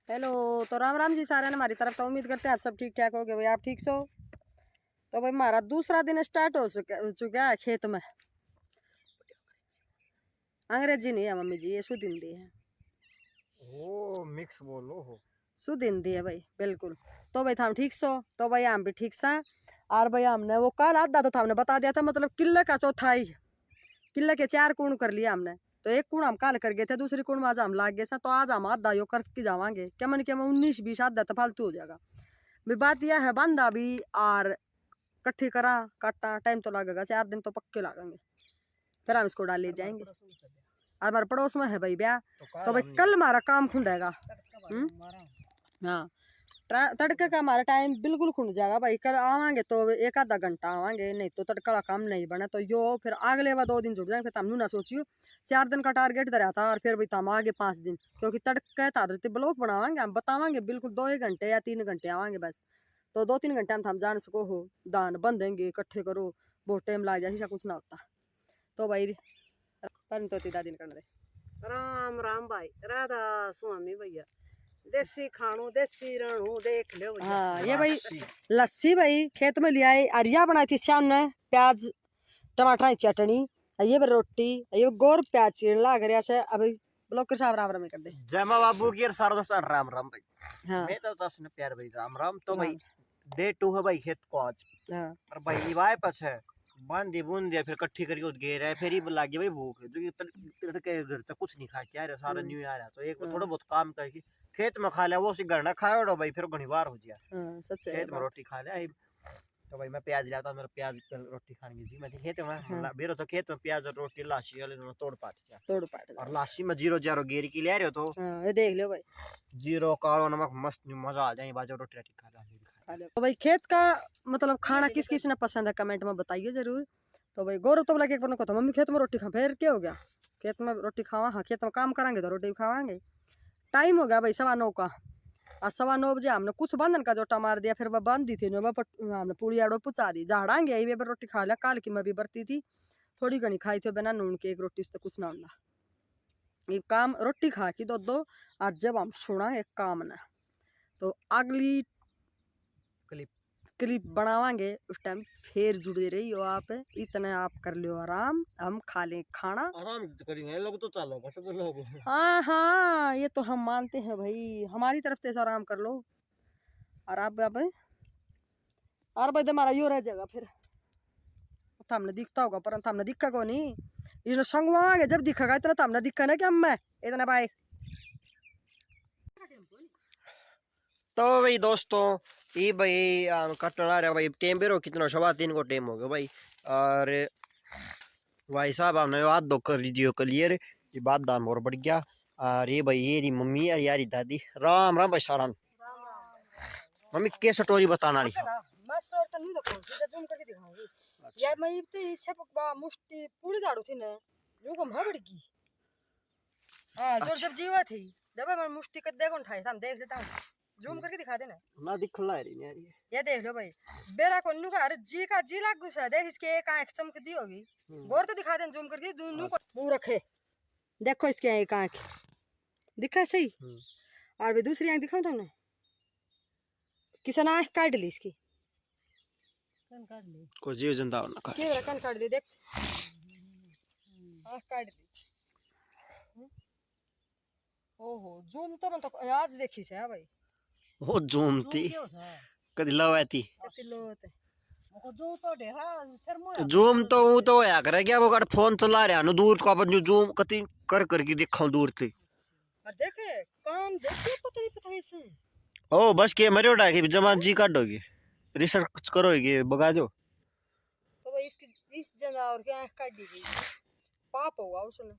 Hello. तो राम राम जी सारे ने हमारी तरफ। तो उम्मीद करते हैं आप सब ठीक ठाक हो गए भाई, आप ठीक सो। तो भाई हमारा दूसरा दिन स्टार्ट हो चुका है खेत में। अंग्रेजी नहीं है मम्मी जी, ये शुद्ध हिंदी है। ओ मिक्स बोलो हो, शुद्ध हिंदी है भाई, बिल्कुल। तो भाई हम ठीक सो, तो भाई हम भी ठीक सा। और भाई हमने वो कल आधा तो हमने बता दिया था, मतलब किले का चौथाई। किले के 4 कुण कर लिया हमने। तो एक कुण हम कल कर गए थे, दूसरी कुण में आज हम लाग गए सा। तो आज हम आधा यो करके जावांगे, क्या मन क्या 19-20 आधा तो फालतू हो जाएगा। भी बात यह है बंदा भी और कट्ठी करा काटा टाइम तो लगेगा, 4 दिन तो पक्के लगेंगे। फिर हम इसको डाल ले जाएंगे। और हमारे पड़ोस में है भाई ब्याह। तो भाई कल हमारा काम खुंडेगा। हाँ, तड़के का हमारा टाइम बिल्कुल खुंड जाएगा भाई। कल आवांगे तो एक आधा घंटा आवांगे, नहीं तो तड़का का काम नहीं बना तो यो फिर अगले वा 2 दिन जुड़ जाएंगे। फिर हम ना सोचियो 4 दिन का टारगेट धरा था, और फिर भाई हम आगे 5 दिन, क्योंकि तड़के तारते ब्लॉक बनावांगे हम, बतावांगे बिल्कुल 2 घंटे या 3 घंटे आवांगे बस। तो 2-3 घंटे में हम जान सको हो दान बंधेंगे, इकट्ठे करो, बहुत टाइम लग जाए, कुछ ना होता। तो भाई पर तो 3 दिन करने दे। राम राम भाई, राधा स्वामी भैया। देसी खाणू देसी रणू देख लो भैया। हाँ ये भाई लस्सी भाई खेत में ले आए, अरिया बनाई थी श्याम ने, प्याज टमाटर की चटनी, ये भाई रोटी, ये गोर प्याज चीर ला कर ऐसे। अभी ब्लॉक साहब राम राम कर दे। जय माँ बाबू की और सारा दोस्तों राम राम भाई। हाँ मैं तो सबसे प्यार भाई राम राम। तो हाँ भाई डे 2 है भाई खेत को आज। हाँ और भाई वाय पछ है बांधी बूंद दिया, फिर कट्ठी करके उठ गए रहे, फिर ही लागी भाई भूख, जो कि तड़के घर से कुछ नहीं खा के आ रहे, सारा न्यू ईयर है तो एक थोड़ा बहुत काम करके खेत में खा लिया, वो सी घर ना खाया और भाई फिर घनी बार हो गया हाँ सच है खेत में बात। रोटी खा लिया। तो भाई मैं प्याज लाता, मेरा प्याज रोटी खाने की मैं खेत में हाँ। बेरो तो खेत में प्याज और रोटी लाशी वाले तोड़ पाट दिया। तोड़ पाट और लाशी में 0-0 गेर की ले रहे हो तो हाँ ये देख लो भाई। 0 कालो नमक मस्त मजा आ जाए, बाजू रोटी राटी खा ला। तो भाई खेत का मतलब खाना किस किस ने पसंद है कमेंट में बताइए जरूर। तो भाई गौरव तो बोला कि एक बार को तो मम्मी खेत में रोटी खा, फिर क्या हो गया, खेत में रोटी खावा। हाँ खेत में काम करेंगे तो रोटी खावाएंगे। टाइम हो गया भाई 9:15 का। आज 9:15 बजे हमने कुछ बंधन का जोटा मार दिया, फिर वह बंद दी थी हमने पूरी आड़ो पुचा दी, झाड़ांगे यही पर रोटी खा लिया। काल की मैं भी बरती थी, थोड़ी घनी खाई थी बिना नून के, एक रोटी से कुछ ना होना। ये काम रोटी खा की दो आज जब हम सुना एक काम ना, तो अगली क्लिप बनावांगे उस टाइम फिर जुड़े रही हो आप। इतना आप कर लो आराम, हम खा लें खाना। आराम करेंगे लोग तो चलो बस लोग। हाँ हाँ ये तो हम मानते हैं भाई, हमारी तरफ से आराम कर लो। और आप और भाई हमारा यो रह जाएगा फिर। तो हमने दिखता होगा पर हमने दिखा को नहीं, इसने संग आगे जब दिखेगा इतना तो हमने दिखा ना कि हम मैं इतना भाई। तो भाई दोस्तों ये भाई कटना रहा भाई टेम बेरो कितना 3:15 को टेम हो गया भाई। और भाई साहब हमने बात दो कर लीजिए क्लियर, ये बात दाम और बढ़ गया। और ये भाई ये मम्मी और यारी दादी राम राम भाई सारान। मम्मी के स्टोरी बताना रही मैं स्टोर का नहीं दिखाऊंगी, सीधा जूम करके दिखाऊंगी। यार मैं इतनी इससे मुष्टि पूरी झाड़ू थी ना, यूं को मैं बढ़गी। हां जोर जब जीवा थी जब मैं मुष्टि कर देखो उठाई हम देख लेता हूं, जूम करके दिखा देना ना दिख ला रही यार ये देख लो भाई। बेरा को नु का अरे जी का जी लाग गुस्सा देख, इसके एक आंख चमक दी होगी, गौर तो दिखा दें जूम करके। नु को मुंह रखे देखो, इसके एक आंख दिखा सही। और भी दूसरी आंख दिखाऊं तुमने, किसी ने आंख काट ली इसकी, कन काट ली को जीव जिंदा होना का के कन काट दी, देख आंख काट दी। ओहो जूम तो मैं तो आज देखी से है भाई। वो जूम थी कदी लवाती कति लोत है मुको जो तो ढेरा शर्मा जूम तो वो तो होया करे क्या, वो कर फोन चला रहा नु दूर को अपन जो जूम कति कर करके दिखाऊं दूर से। और देखे काम देखे पता नहीं से। ओ बस के मरे उड़ा के जमान जी काटोगे रिसर्च करोगे बगा जो। तो भाई इसकी इस जानवर की आंख काट दी गई, पाप होगा उसने,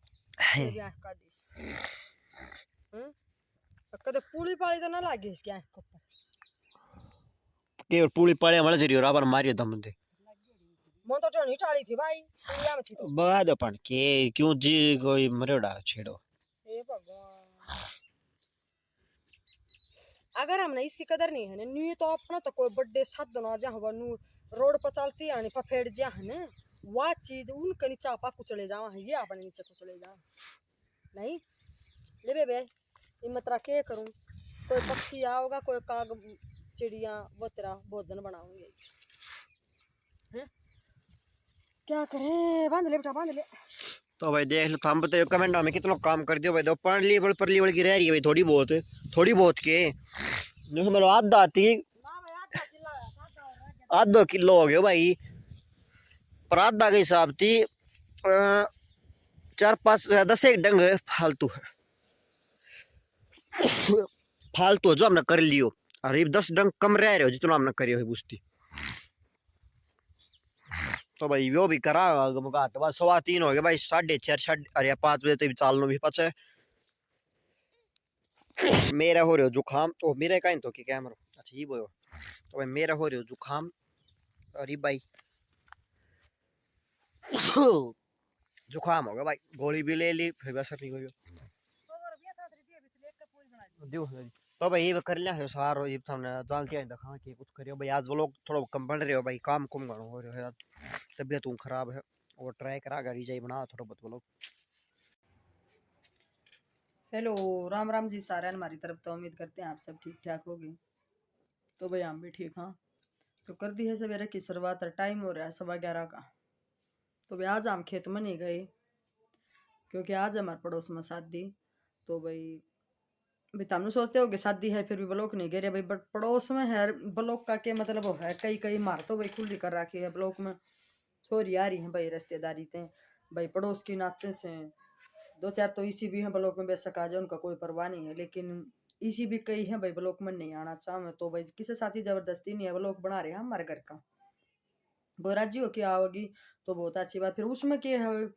ये भी आंख काट दी। कदे पूरी पाली तो ना लागे इसकी आंख को के पूरी पड़े मल जरियो राबर मारियो दम दे मन तो टनी टाली थी भाई, पूरी में थी तो बगा दो पण के क्यों जी कोई मरे उड़ा छेड़ो। हे भगवान, अगर हमने इसकी कदर नहीं है ना न्यू तो अपना तो कोई बर्थडे साथ ना जहाँ नु रोड पर चलती है पफेड़ जा है ना, वह चीज उनके नीचे आपा कुचले जावा है, ये अपने नीचे कुचले जा नहीं ले बे हिम्मत रख के करूं। कोई पक्षी आओगा, कोई काग चिड़िया वो तेरा भोजन बनाओगे। हैं? क्या करें, बांध ले बेटा बांध ले। तो भाई देख लो, हम बताओ कमेंट में कितना काम कर दियो भाई। दो परली बड़ की रह रही है भाई, थोड़ी बहुत के जो मेरे आधा आती, आधा किलो हो गया भाई। पर आधा के हिसाब थी 4 5 10 एक डंग फालतू है, फालतू जो हमने कर लियो। अरे 10 डंग कम रह रहे हो जितना हमने करियो है बुझती। तो भाई वो भी करा घाट बस 3:15 हो गए भाई, 4:30 अरे 5 बजे तक चालनो भी पचे। मेरा हो रहा हो जुकाम, ओ मेरा कहीं तो कि कैमरा अच्छा ये बोलो। तो भाई मेरा हो रहा हो जुकाम, अरे भाई जुकाम हो गया भाई, गोली भी ले ली फिर असर नहीं करियो। दियो तो भाई ये कर लिया है सारो, ये हमने जानती है दिखा के कुछ करियो भाई। आज वो लोग थोड़ा कम बढ़ रहे हो भाई, काम कम गणो हो रहा है आज, तबीयत खराब है और ट्राई करा गाड़ी जाई बना थोड़ा बहुत वो लोग। हेलो, राम राम जी सारे, हमारी तरफ तो उम्मीद करते हैं आप सब ठीक ठाक होगे। तो भाई हम भी ठीक हाँ। तो कर दी है सवेरे की शुरुआत, टाइम हो रहा है 11:15 का। तो भाई आज हम खेत में नहीं गए क्योंकि आज हमारे पड़ोस में शादी। तो भाई तुम सोचते हो कि शादी है फिर भी ब्लॉक नहीं गिरे भाई, बट पड़ोस में है ब्लॉक का के मतलब वो है कई कई मार तो भाई खुली कर रखी है ब्लॉक में। छोरी आ रही है भाई रिश्तेदारी थे भाई, पड़ोस की नाचे से 2 4 तो इसी भी हैं ब्लॉक में, बेशक आ जाए उनका कोई परवाह नहीं है, लेकिन इसी भी कई हैं भाई ब्लॉक में नहीं आना चाह मैं। तो भाई किसी साथी जबरदस्ती नहीं है, ब्लॉक बना रहे हैं हमारे घर का, वो राजी हो के आओगी तो बहुत अच्छी बात। फिर उसमें क्या है,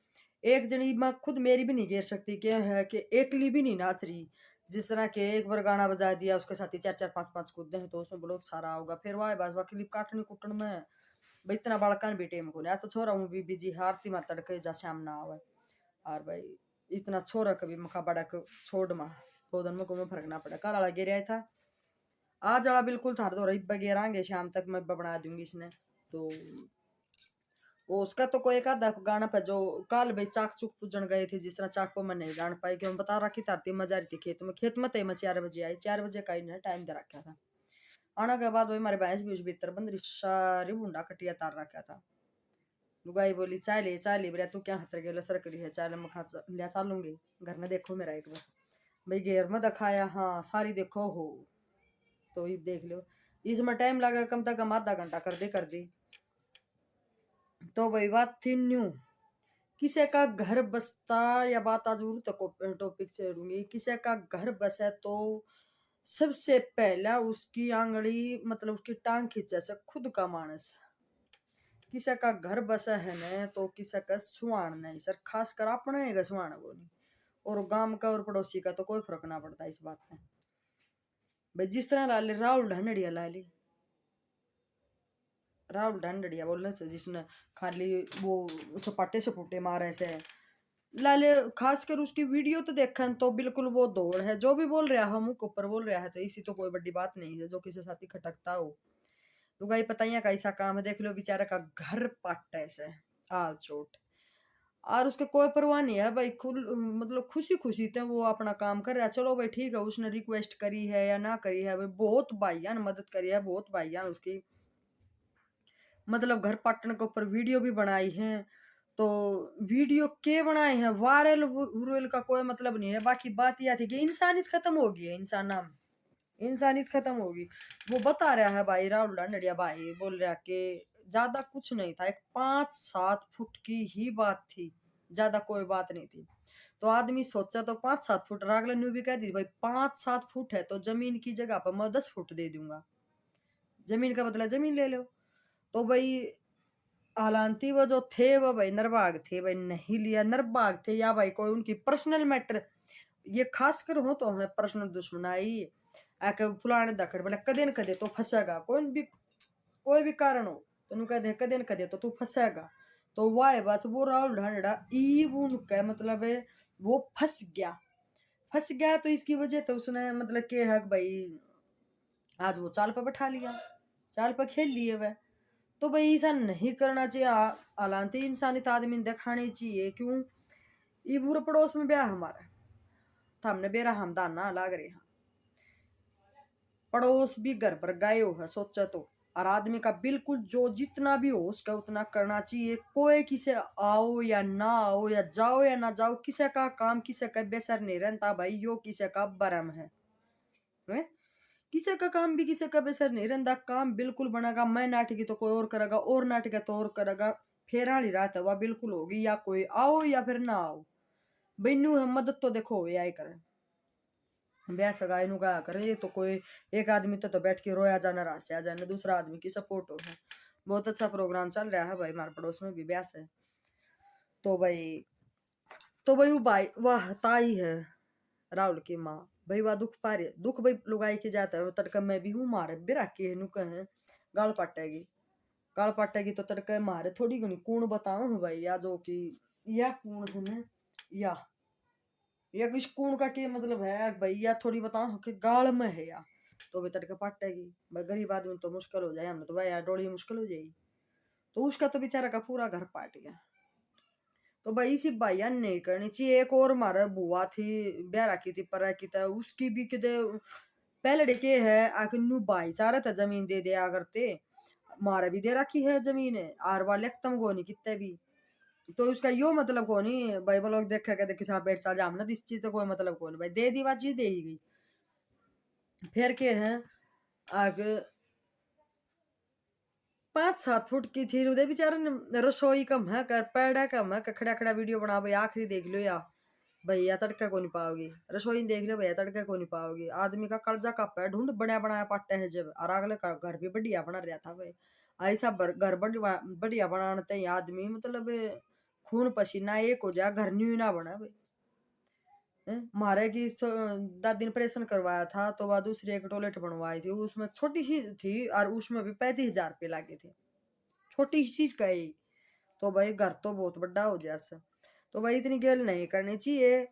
एक जनी मैं खुद मेरी भी नहीं गिर सकती, क्या है कि एकली भी नहीं नाच रही। जिस तरह के एक बार गाना बजा दिया उसके साथ ही 4 4 5 5 कूदे हैं तो उसमें ब्लॉक सारा होगा। फिर वाह बस वह क्लिप काटने कुटन में भाई इतना बड़कन भी टेम को नहीं तो छोरा हूँ बीबी जी हारती में तड़के जा श्याम ना आवे। और भाई इतना छोरा कभी मखा बड़ा छोड़ मा पौधन में को फर्क ना पड़ा। कल वाला गिर था, आज वाला बिल्कुल था तो रही बगेरांगे शाम तक मैं बना दूंगी इसने। तो वो उसका तो कोई एक आधा गाना पे जो कल भाई चाक चुक पूजन गए थे, जिस तरह चाक पर मैं नहीं जान पाई क्यों बता रखी तारती मजा रही थी खेत में तो मैं 4 बजे आई, 4 बजे का ही टाइम दे रखा था। आने के बाद भाई हमारे भैंस भी उस भीतर बंद रही सारी बूंडा कटिया तार रखा था। लुगाई बोली चाय ले बोला तू क्या हतर गया लसर करी है चाय मैं खा लिया चालूंगी घर में देखो मेरा एक बार भाई घेर में दिखाया हाँ सारी देखो हो। तो ये देख लो इसमें टाइम लगा कम से कम आधा घंटा कर दी। तो भाई बात थी न्यू किसी का घर बसता या बात आज उर्दू तक टॉपिक छेड़ूंगी। किसी का घर बसे तो सबसे पहला उसकी आंगली मतलब उसकी टांग खींचे से खुद का मानस। किसी का घर बसा है न तो किसी का सुहान नहीं सर, खास कर अपने का सुहान वो नहीं, और गांव का और पड़ोसी का तो कोई फर्क ना पड़ता इस बात में। भाई जिस तरह ला ले राहुल ढंडड़िया ला ली, राहुल ढंडड़िया बोलने से जिसने खाली वो सपाटे सपुटे मारे से लाले, खासकर उसकी वीडियो तो देखा तो बिल्कुल वो दौड़ है जो भी बोल रहा है मुंह के ऊपर बोल रहा है तो इसी तो कोई बड़ी बात नहीं है जो किसी साथी खटकता हो। लुगाई पताइया का ऐसा काम है देख लो बेचारा का घर पाटा ऐसे आल चोट, और उसके कोई परवाह नहीं है भाई खुद मतलब खुशी खुशी थे वो अपना काम कर रहा है। चलो भाई ठीक है उसने रिक्वेस्ट करी है या ना करी है भाई, बहुत भाईयान मदद करी है, बहुत भाईयान उसकी मतलब घर पाटन के ऊपर वीडियो भी बनाई है। तो वीडियो के बनाए हैं वायरल वुरल का कोई मतलब नहीं है, बाकी बात यह थी कि इंसानियत खत्म हो गई है, इंसानियत खत्म होगी। वो बता रहा है भाई राहुल डांडिया भाई बोल रहा कि ज्यादा कुछ नहीं था, एक 5 7 फुट की ही बात थी, ज्यादा कोई बात नहीं थी। तो आदमी सोचा तो 5 7 फुट रागला न्यू भी कह दी भाई 5 7 फुट है तो जमीन की जगह पर मैं 10 फुट दे दूंगा, जमीन का बदला जमीन ले लो। तो भाई हालांकि वो जो थे वो भाई नरबाग थे भाई, नहीं लिया नरबाग थे या भाई कोई उनकी पर्सनल मैटर ये खास कर हो तो है पर्सनल दुश्मनाई आके फुलाने दखड़ बोले कदे न कदे तो फंसेगा, कोई भी कारण हो तो कह दे कदे न कदे तो तू फंसेगा। तो वाह बात वो राहुल ढांडा ईब उनका मतलब है वो फंस गया तो इसकी वजह तो उसने मतलब के है भाई आज वो चाल पर बैठा लिया, चाल पर खेल लिए वह। तो भाई ऐसा नहीं करना चाहिए, हालांकि इंसानियत आदमी ने दिखानी चाहिए। क्यों ये बुरे पड़ोस में ब्याह हमारा था, हमने बेरा हमदान ना लाग रहे हैं पड़ोस भी घर पर गायो है सोचा तो। और आदमी का बिल्कुल जो जितना भी हो उसका उतना करना चाहिए। कोई किसे आओ या ना आओ या जाओ या ना जाओ, किसी का काम किसी का बेसर नहीं रहता भाई, यो किसी का बरम है? किसी का काम भी किसी का बेसर नहीं रहता, काम बिल्कुल बनेगा। मैं नाटकी तो कोई और करेगा, और नाटक तो और करेगा, फेर हाली रात है वह बिल्कुल होगी, या कोई आओ या फिर ना आओ। बेनू हम मदद तो देखो यही करे, ब्याह सगाई नु कहा करे। ये तो कोई एक आदमी तो बैठ के रोया जाना रहा से आ जाना, दूसरा आदमी की सपोर्ट हो है। बहुत अच्छा प्रोग्राम चल रहा है भाई, हमारे पड़ोस में भी ब्याह है। तो भाई वो भाई वाह ताई है राहुल की माँ भाई, वह दुख पा रही है, दुख भाई लुगाई की जाता है। तड़का मैं भी हूँ मारे बिरा के नु कहे गाल पाटेगी, गाल पाटेगी तो तड़का मारे थोड़ी गुनी कूण बताऊं भाई, या जो कि या कूण है ना, या किस कूण का के मतलब है भाई, या थोड़ी बताओ कि गाल में है या, तो भी तड़का पाटेगी भाई। गरीब आदमी तो मुश्किल हो जाए, हमने तो भाई यार डोली मुश्किल हो जाएगी। तो उसका तो बेचारा का पूरा घर पाट गया। तो भाई इसी भाईया नहीं करनी चाहिए। एक और हमारा बुआ थी ब्याह रखी थी पर की था, उसकी भी किते पहले के है आखिर नु भाईचारा था, जमीन दे दिया करते, मारा भी दे रखी है जमीन है आर वाले खत्म को नहीं कितने भी। तो उसका यो मतलब को नहीं भाई, वो लोग देखा कहते किसी पेट सा जाम ना, इस चीज का कोई मतलब को नहीं भाई, दे दी बात चीज दे ही गई। फिर के हैं आगे 5-7 फुट की थी उदय बेचारे ने रसोई कम है कर पैड़ा कम है खड़ा खड़ा वीडियो बना भाई, आखिरी देख लो या भैया तड़का को नहीं पाओगी, रसोई देख लो भैया तड़का को नहीं पाओगी। आदमी का कर्जा कप है, ढूंढ बनाया बनाया पाटा है जब, और अगले का घर भी बढ़िया बना रहा था भाई। ऐसा घर बढ़िया बनाते ही आदमी मतलब खून पसीना एक हो जाए, घर न्यू ना बना भाई। मारे की दादी ने ऑपरेशन करवाया था, तो वह दूसरी एक टॉयलेट बनवाई थी, उसमें छोटी सी थी और उसमें भी 35,000 रुपये लगे थे, छोटी सी चीज का ही। तो भाई घर तो बहुत बड़ा हो गया से। तो भाई इतनी गेल नहीं करनी चाहिए।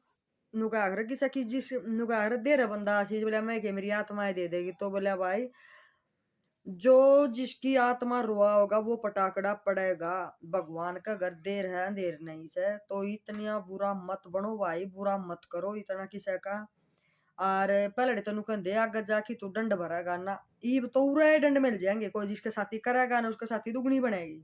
नुकागर किसी की जिस नुकागर दे रहा बंदा चीज बोला मैं कि मेरी आत्माएं दे देगी, तो बोला भाई जो जिसकी आत्मा रोआ होगा वो पटाखड़ा पड़ेगा। भगवान का घर देर है अंधेर नहीं से, तो इतना बुरा मत बनो भाई, बुरा मत करो इतना किसी का। और पहले तो नुकन दे आगे जाके तू दंड भरेगा ना, ईब तो उरे दंड मिल जाएंगे, कोई जिसके साथी करेगा ना उसके साथी दुगनी बनेगी।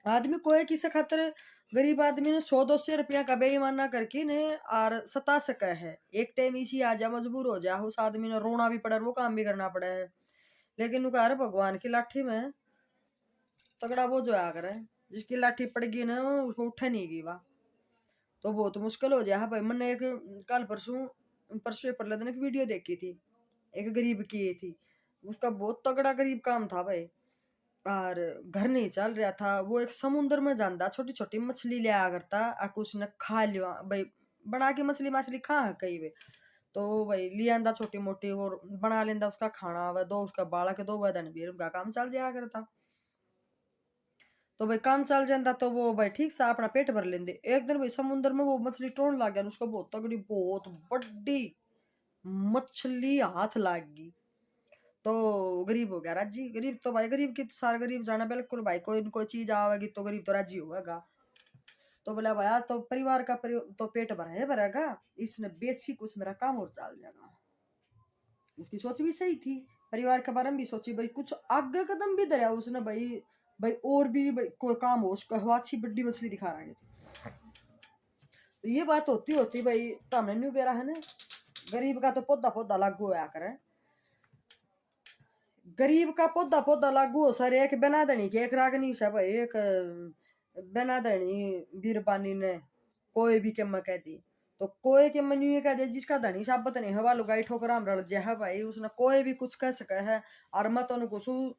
आदमी कोई किसी खातर गरीब आदमी ने 100-200 रुपया का बेईमाना करके ने और सता सका है, एक टाइम इसी आ जा मजबूर हो जा उस आदमी ने रोना भी पड़ा वो काम भी करना पड़ा है। लेकिन नुकार भगवान की लाठी में तगड़ा वो जो आकर है, जिसकी लाठी पड़ गई ना उसको उठे नहीं गई वाह, तो बहुत मुश्किल हो जाए भाई। मैंने एक कल परसों परसों पर दिन एक वीडियो देखी थी, एक गरीब की ये थी, उसका बहुत तगड़ा गरीब काम था भाई, और घर नहीं चल रहा था। वो एक समुद्र में जाता छोटी छोटी मछली लिया करता, आके उसने खा लिया भाई, बना के मछली मछली खा है कई वे, तो भाई लिया आंदा छोटी मोटी और बना लेंदा उसका खाना, वह दो उसका बालक दो बदन भी उनका काम चल जाया करता। तो भाई काम चल जाता तो वो भाई ठीक सा अपना पेट भर लेंदे। एक दिन भाई समुद्र में वो मछली टोन लग गया, उसको बहुत तगड़ी बहुत बड़ी मछली हाथ लाग गई, तो गरीब हो गया राजी। गरीब तो भाई गरीब की तो सारे गरीब जाना बिल्कुल भाई, कोई न कोई चीज आवेगी तो गरीब तो राजी होगा। तो बोला भाई आज तो परिवार का तो पेट भरा है भरेगा, इसने बेची कुछ मेरा काम और चल जाएगा। उसकी सोच भी सही थी, परिवार के बारे में भी सोची भाई, कुछ आगे कदम भी धरा उसने भाई। भाई और भी भाई कोई काम हो उसको हवा अच्छी बड़ी मछली दिखा रहा है। तो ये बात होती होती भाई तो हमने न्यू बेरा है ना, गरीब का तो पौधा पौधा लागू होया करे, गरीब का पौधा पौधा लागू हो सर। एक बना देनी की एक रागनी से भाई, एक बना देनी बीरबानी ने कोई भी के कह दी, तो कोई के मन ये कह दे जिसका धनी साबत नहीं हवा लुगाई ठोकरा हम रल है भाई, उसने कोई भी कुछ कह सके है। और मत उनको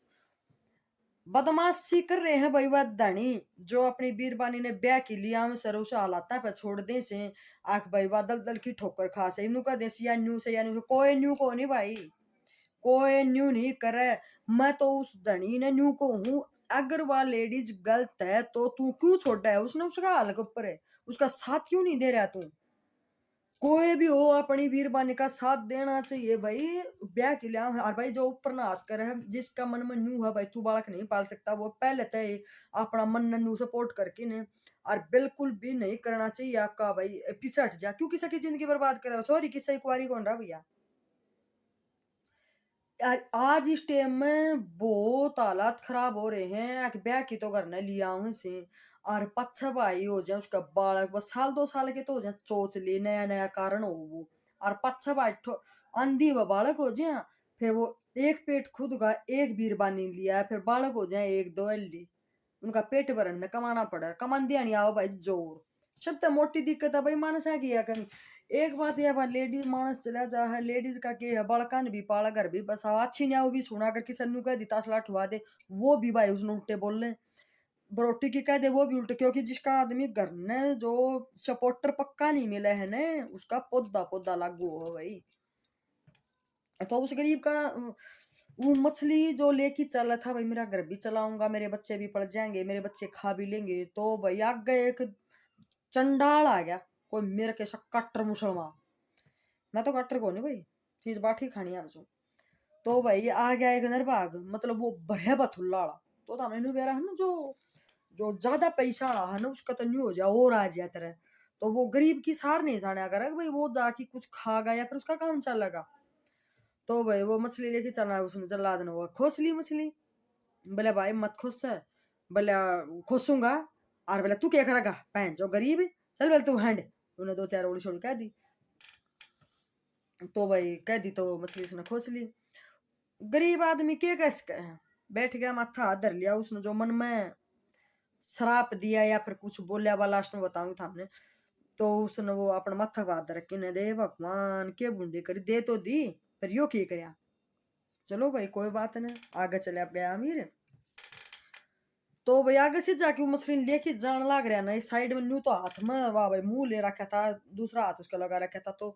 बदमाशी कर रहे हैं भाई, वह धनी जो अपनी बीरबानी ने ब्याह की लिया हम सर उसे हालात पे छोड़ दे से आख भाई वह दल दल की ठोकर खा से इनू का देसी या न्यू से या न्यू कोई न्यू को नहीं भाई, कोई न्यू नहीं करे। मैं तो उस धनी ने न्यू को हूँ, अगर वह लेडीज गलत है तो तू क्यों छोड़ा है, उसने उसका हाल के ऊपर है, उसका साथ क्यों नहीं दे रहा तू। कोई भी हो अपनी बीरबानी का साथ देना चाहिए भाई, ब्याह के लिए। और भाई जो ऊपर ना हाथ करे है, जिसका मन में न्यू है भाई तू बालक नहीं पाल सकता, वो पहले तय अपना मन नन्नू सपोर्ट करके ने, और बिल्कुल भी नहीं करना चाहिए आपका भाई पीछे हट जा, क्यों किसी की जिंदगी बर्बाद करे। सॉरी किसी कुआरी कौन रहा भैया, यार आज इस टाइम में बहुत हालात खराब हो रहे हैं कि ब्याह की तो करने लिया हूं से और पच्छा भाई हो जाए उसका बालक बस साल 2 साल के तो हो जाए चोच ले नया नया कारण हो वो और पच्छा भाई अंधी व बालक हो जाए फिर वो एक पेट खुद का एक बीरबानी लिया फिर बालक हो जाए एक दो अल्ली उनका पेट भरने में कमाना पड़ा कमान दिया नहीं आओ भाई जोर सब तो मोटी दिक्कत है भाई मानस है किया कहीं एक बात यह बात लेडीज मानस चला जा है लेडीज का के है बड़का ने भी पाला घर भी बसा अच्छी नहीं वो भी सुना कर किसी ने कह दी तासला ठुआ दे वो भी भाई उसने उल्टे बोल रहे बरोटी की कह दे वो भी उल्टे क्योंकि जिसका आदमी घर ने जो सपोर्टर पक्का नहीं मिला है ना उसका पौधा पौधा लागू हो भाई तो उस गरीब का वो मछली जो लेके चला था भाई मेरा घर भी चलाऊंगा मेरे बच्चे भी पढ़ जाएंगे मेरे बच्चे खा भी लेंगे तो भाई आगे एक चंडाल आ गया कोई मेरे के कट्टर मुसलमान मैं तो कट्टर को नहीं भाई चीज बाठी खानी है हमसे तो भाई आ गया एक नरबाग मतलब वो भरे बथुल्ला वाला तो था मैंने कह रहा है ना जो जो ज्यादा पैसा वाला है ना उसका तो नहीं हो जाए और आ जाए तरह तो वो गरीब की सार नहीं जाने अगर भाई वो जाके कुछ खा गया या फिर उसका काम चलेगा तो भाई वो मछली लेके चलना है उसने जल्लाद ने वो खोस ली मछली बोले भाई मत खोस बोले खोसूंगा और बोले तू क्या करेगा पहन जो गरीब है चल बोले तू हैंड उन्हें 2 4 ओड़ी छोड़ी कह दी तो भाई कह दी तो मछली उसने खोस ली गरीब आदमी क्या कह सके हैं बैठ गया माथा हाथ धर लिया उसने जो मन में श्राप दिया या फिर कुछ बोलिया वाला लास्ट में बताऊंगी था हमने तो उसने वो अपना माथा हाथ धर के ने दे भगवान के बूंदी करी दे तो दी पर यो की करया चलो भाई कोई बात नहीं आगे चले आप गया अमीर तो भाई आगे से जाके वो मछली लेके जान लग रहा ना इस साइड में न्यू तो हाथ में वाह भाई मुंह ले रखा था दूसरा हाथ उसका लगा रखा था तो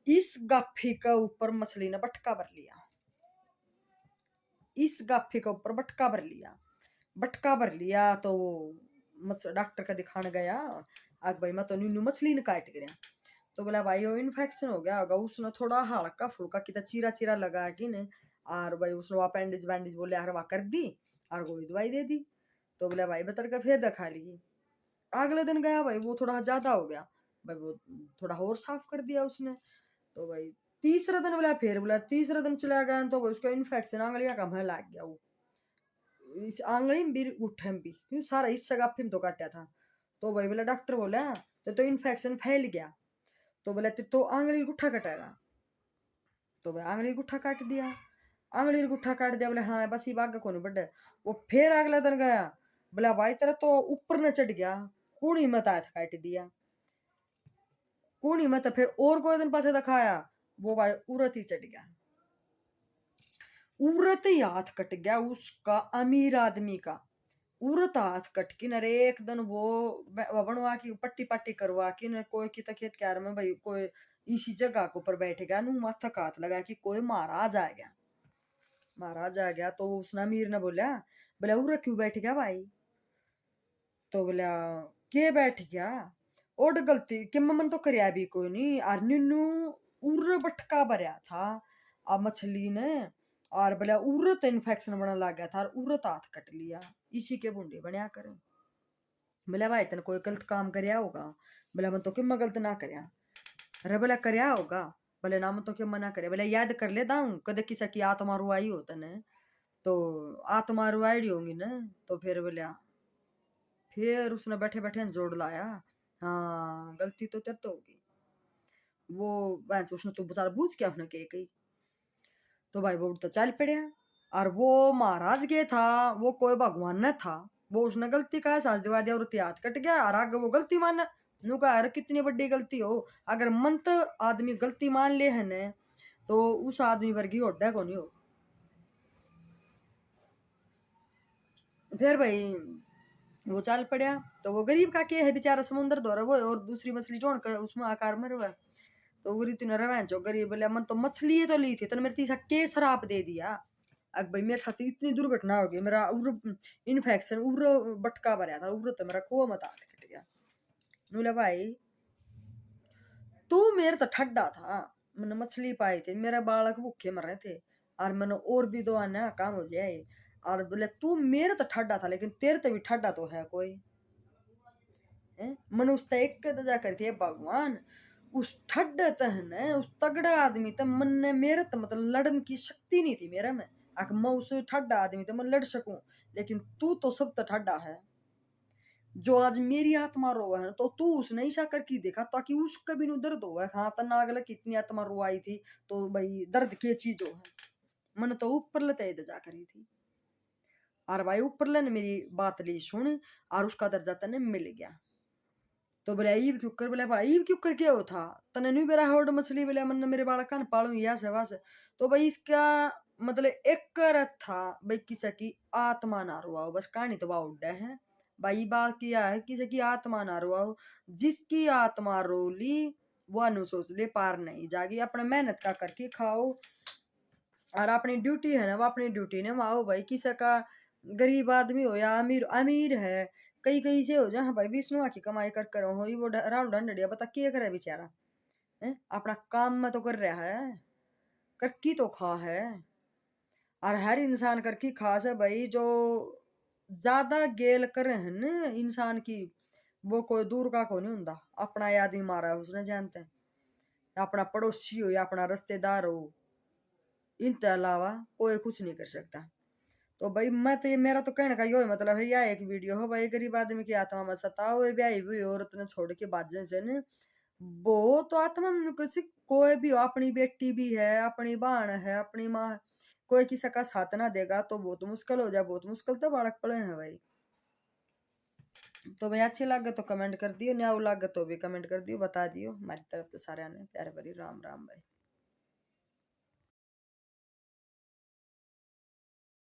इस गाफी के ऊपर मछली ने बटका भर लिया इस गाफी के ऊपर बटका भर लिया तो डॉक्टर का दिखाने गया आग भाई मैं तो न्यू मछली ने काट गया तो बोला भाई वो इन्फेक्शन हो गया होगा उसने थोड़ा हल्का फुल्का कितना चीरा चीरा लगा कि ने और भाई उसने अपेंडिज बैंडिज बोले यार वहाँ कर दी और गोली दवाई दे दी तो बोला भाई बतर का फिर दिखा ली अगले दिन गया भाई वो थोड़ा ज्यादा हो गया भाई वो थोड़ा और साफ कर दिया उसने तो भाई तीसरा दिन बोला फिर बोला तीसरा दिन चला गया तो भाई उसका इन्फेक्शन आंगलियां का लग गया वो इस आंगली में भी उठे भी क्यों सारा इस जगह फिर तो काटा था तो भाई बोला डॉक्टर बोला तो इन्फेक्शन फैल गया तो बोला तो आंगली गुट्ठा कटेगा तो भाई आंगली गुट्ठा काट दिया आंगली गुट्ठा काट दिया बोले हाँ बस ये बाग को नहीं बढ़े वो फिर अगला दिन गया बोला भाई तेरा तो ऊपर न चढ़ गया कूणी मत आया था काट दिया कूणी मत फिर और कोई दिन पासे दिखाया वो भाई उरत ही चढ़ गया उरत ही हाथ कट गया उसका अमीर आदमी का उरत हाथ कट के नरे एक दिन वो बनवा की पट्टी पट्टी करवा के न कोई की तकियत क्यार में भाई कोई इसी जगह के ऊपर बैठ गया नु माथा का हाथ लगा कि कोई महाराज आ गया तो उसने अमीर ने बोला बोला उरा क्यों बैठ गया भाई तो बोला के बैठ गया ओड गलती कि मन तो करया भी कोई नहीं और निन्नू उर बटका भरया था अब मछली ने और बोला उरत इन्फेक्शन बनने लग गया था और उरत हाथ कट लिया इसी के बूंदे बनया करे बोला भाई तेने कोई गलत काम करया होगा बोला मैं तो कि मैं गलत ना करया अरे बोला करया होगा बोले ना मैं तो क्या मना करे बोले याद कर लेता हूँ कदे किसी की आत्मा रुआई हो तने तो आत्मा रुआई होंगी ना तो फिर बोला फिर उसने बैठे बैठे जोड़ लाया हाँ गलती तो तेरे तो होगी वो बहन उसने तो बेचारा बूझ क्या उसने के कही तो भाई वो तो चल पड़े और वो महाराज के था वो कोई भगवान न था वो उसने गलती का एहसास दिवा दिया और हाथ कट गया और आगे वो गलती मान नु कहा अरे कितनी बड़ी गलती हो अगर मंत आदमी गलती मान ले है न तो उस आदमी वर्गी ओड्डा को नहीं हो फिर भाई वो चल पड़ा तो वो गरीब का के है बेचारा समुद्र दौरा वो और दूसरी मछली जोड़ के उसमें आकार में रहा तो वो रीति न रवा जो गरीब बोले मन तो मछली तो ली थी तेने मेरे तीसरा के शराप दे दिया अब भाई मेरे साथ इतनी दुर्घटना हो गई मेरा उर इन्फेक्शन उर बटका भरया था उर तो मेरा खो मत हाथ कट गया बोला भाई तू मेरे तो ठड्डा था मैंने मछली पाई थी मेरा बालक भूखे मर रहे थे और मैंने और भी 2 आना काम हो जाए और बोले तू मेरे तो ठड्डा था लेकिन तेरे तो भी ठड्डा तो है कोई मनुष्य एक जा करती है भगवान उस ठड्डे तहने उस तगड़ा आदमी तो मन ने मेरे तो मतलब लड़न की शक्ति नहीं थी मेरे में। अगर मैं उस ठड्डा आदमी तो मैं लड़ सकूं, लेकिन तू तो सब तो ठड्डा है। जो आज मेरी आत्मा रोवा है तो तू उसने ऐसा करके देखा ताकि उसका भी नु दर्द होगा। हाँ तना अगला कितनी आत्मा रोवाई थी, तो भाई दर्द के चीज हो है। मन तो ऊपर लते जा करी थी, और भाई ऊपर ने मेरी बात ली सुन, और उसका दर्जा तने मिल गया। तो बोले ईब क्यों कर, बोले भाई ईब क्यों कर क्या हो था तने नहीं बेरा होड़ मछली, बोले मन मेरे बाड़ा कान पालू या से वास। तो भाई इसका मतलब एक कर था भाई किसी की आत्मा ना रुआओ, बस कहानी तो वह उड्डा है भाई। बात किया है किसी की आत्मा ना रुआओ, जिसकी आत्मा रोली वो अनु सोच ले पार नहीं जागी। अपने मेहनत का करके खाओ, और अपनी ड्यूटी है ना वो अपनी ड्यूटी ने माओ भाई। किसी का गरीब आदमी हो या अमीर अमीर है, कई कई से हो जाए हाँ भाई विष्णु की कमाई कर कर हो वो राव ढंडड़िया बता क्या करे बेचारा है, अपना काम में तो कर रहा है, करकी तो खा है। और हर इंसान करकी खास है भाई। जो ज्यादा गेल करे है न इंसान की, वो कोई दूर का को नहीं हुंदा, अपना ही आदमी मारा है उसने जानते हैं, अपना पड़ोसी हो या अपना रिश्तेदार हो, इनके अलावा कोई कुछ नहीं कर सकता। तो भाई मैं तो ये मेरा तो कहने का यो है मतलब है, यह एक वीडियो हो भाई गरीब आदमी की आत्मा में सताओ ब्याही हुई औरत ने छोड़ के बाजे से न, वो तो आत्मा में किसी कोई भी हो, अपनी बेटी भी है, अपनी बहन है, अपनी माँ है, कोई किसी का साथ ना देगा तो बहुत मुश्किल हो जाए, बहुत मुश्किल तो बालक पड़े हैं भाई। तो भाई अच्छी लगे तो कमेंट कर दियो, न्याऊ लगे तो भी कमेंट कर दियो, बता दियो। हमारी तरफ तो सारे ने प्यारे भरी राम राम भाई।